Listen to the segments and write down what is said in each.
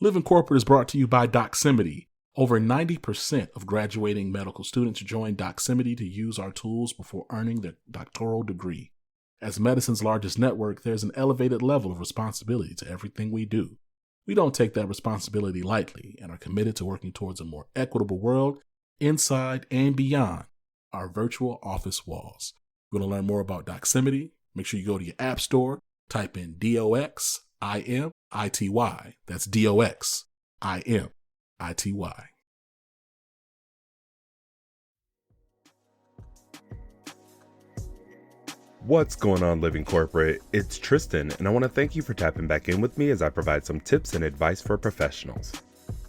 Living Corporate is brought to you by Doximity. Over 90% of graduating medical students join Doximity to use our tools before earning their doctoral degree. As medicine's largest network, there's an elevated level of responsibility to everything we do. We don't take that responsibility lightly and are committed to working towards a more equitable world inside and beyond our virtual office walls. If you want to learn more about Doximity, make sure you go to your app store, type in DOXIMITY. That's DOXIMITY. What's going on, Living Corporate? It's Tristan, and I want to thank you for tapping back in with me as I provide some tips and advice for professionals.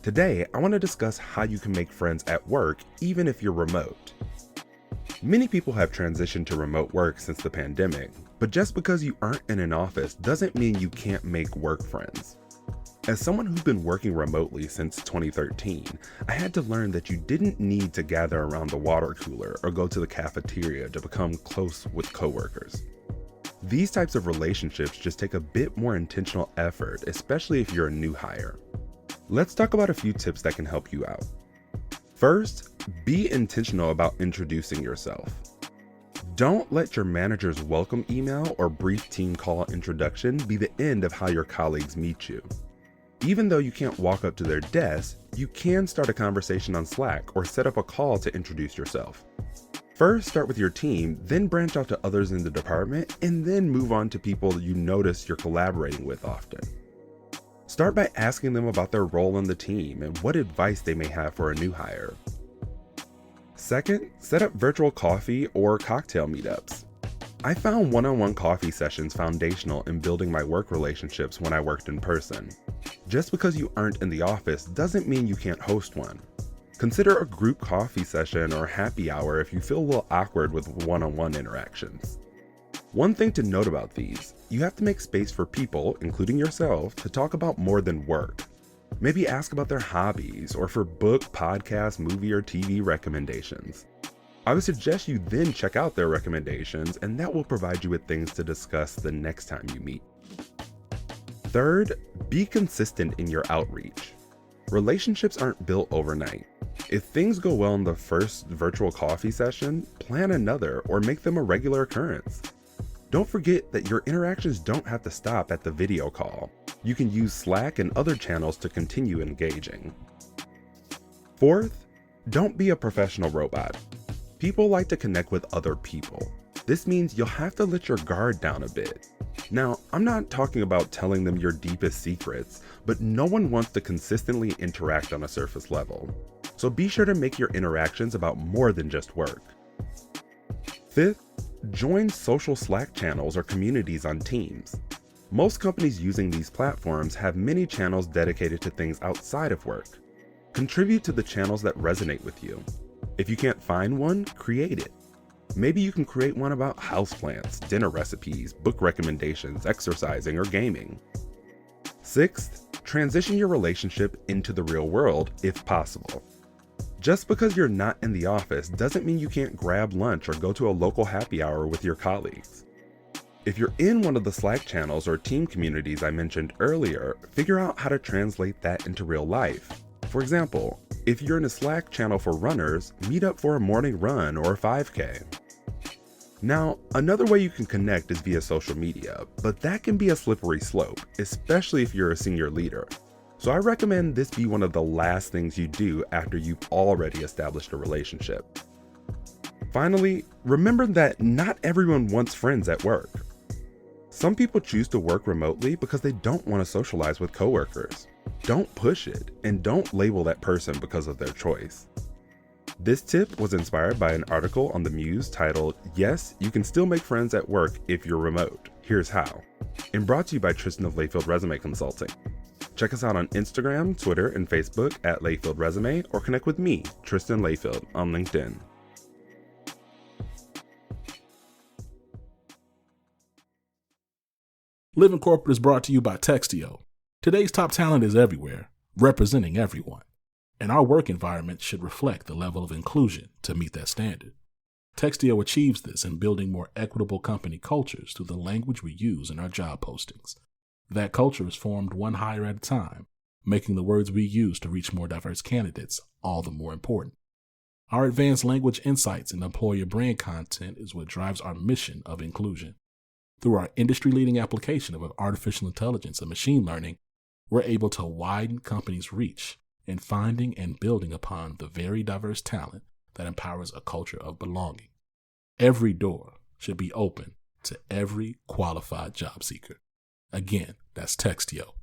Today, I want to discuss how you can make friends at work even if you're remote. Many people have transitioned to remote work since the pandemic, but just because you aren't in an office doesn't mean you can't make work friends. As someone who's been working remotely since 2013, I had to learn that you didn't need to gather around the water cooler or go to the cafeteria to become close with coworkers. These types of relationships just take a bit more intentional effort, especially if you're a new hire. Let's talk about a few tips that can help you out. First, be intentional about introducing yourself. Don't let your manager's welcome email or brief team call introduction be the end of how your colleagues meet you. Even though you can't walk up to their desk, you can start a conversation on Slack or set up a call to introduce yourself. First, start with your team, then branch out to others in the department, and then move on to people you notice you're collaborating with often. Start by asking them about their role in the team and what advice they may have for a new hire. Second, set up virtual coffee or cocktail meetups. I found one-on-one coffee sessions foundational in building my work relationships when I worked in person. Just because you aren't in the office doesn't mean you can't host one. Consider a group coffee session or happy hour if you feel a little awkward with one-on-one interactions. One thing to note about these, you have to make space for people, including yourself, to talk about more than work. Maybe ask about their hobbies or for book, podcast, movie, or TV recommendations. I would suggest you then check out their recommendations, and that will provide you with things to discuss the next time you meet. Third, be consistent in your outreach. Relationships aren't built overnight. If things go well in the first virtual coffee session, plan another or make them a regular occurrence. Don't forget that your interactions don't have to stop at the video call. You can use Slack and other channels to continue engaging. Fourth, don't be a professional robot. People like to connect with other people. This means you'll have to let your guard down a bit. Now, I'm not talking about telling them your deepest secrets, but no one wants to consistently interact on a surface level. So be sure to make your interactions about more than just work. Fifth, join social Slack channels or communities on Teams. Most companies using these platforms have many channels dedicated to things outside of work. Contribute to the channels that resonate with you. If you can't find one, create it. Maybe you can create one about houseplants, dinner recipes, book recommendations, exercising, or gaming. Sixth, transition your relationship into the real world if possible. Just because you're not in the office doesn't mean you can't grab lunch or go to a local happy hour with your colleagues. If you're in one of the Slack channels or team communities I mentioned earlier, figure out how to translate that into real life. For example, if you're in a Slack channel for runners, meet up for a morning run or a 5K. Now, another way you can connect is via social media, but that can be a slippery slope, especially if you're a senior leader. So I recommend this be one of the last things you do after you've already established a relationship. Finally, remember that not everyone wants friends at work. Some people choose to work remotely because they don't want to socialize with coworkers. Don't push it, and don't label that person because of their choice. This tip was inspired by an article on the Muse titled, "Yes, You Can Still Make Friends at Work If You're Remote. Here's How," and brought to you by Tristan of Layfield Resume Consulting. Check us out on Instagram, Twitter, and Facebook at Layfield Resume, or connect with me, Tristan Layfield, on LinkedIn. Living Corporate is brought to you by Textio. Today's top talent is everywhere, representing everyone. And our work environment should reflect the level of inclusion to meet that standard. Textio achieves this in building more equitable company cultures through the language we use in our job postings. That culture is formed one hire at a time, making the words we use to reach more diverse candidates all the more important. Our advanced language insights and employer brand content is what drives our mission of inclusion. Through our industry-leading application of artificial intelligence and machine learning, we're able to widen companies' reach in finding and building upon the very diverse talent that empowers a culture of belonging. Every door should be open to every qualified job seeker. Again, that's Textio.